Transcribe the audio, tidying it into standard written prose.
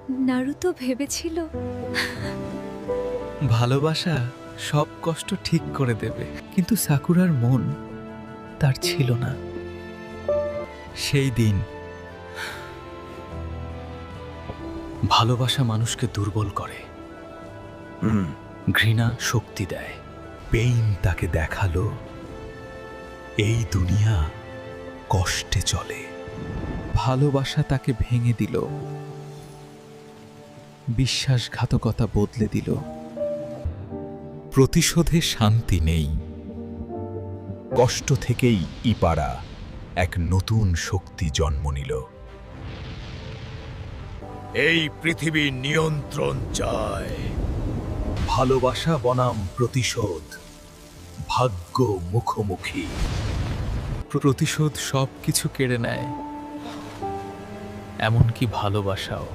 Naruto ভেবেছিল ভালোবাসা সব কষ্ট ঠিক করে দেবে, কিন্তু সাকুরার মন তার ছিল না। সেই দিন ভালোবাসা মানুষকে দুর্বল করে, ঘৃণা শক্তি দেয়। পেইন তাকে দেখালো এই দুনিয়া কষ্টে চলে। ভালোবাসা তাকে ভেঙে দিল, বিশ্বাসঘাতকতা বদলে দিল। প্রতিশোধে শান্তি নেই, কষ্ট থেকেই ইপারা এক নতুন শক্তি জন্ম নিল। এই পৃথিবীর নিয়ন্ত্রণ চায়, ভালোবাসা বনাম প্রতিশোধ, ভাগ্য মুখোমুখি। প্রতিশোধ সব কিছু কেড়ে নেয়, এমনকি ভালোবাসাও।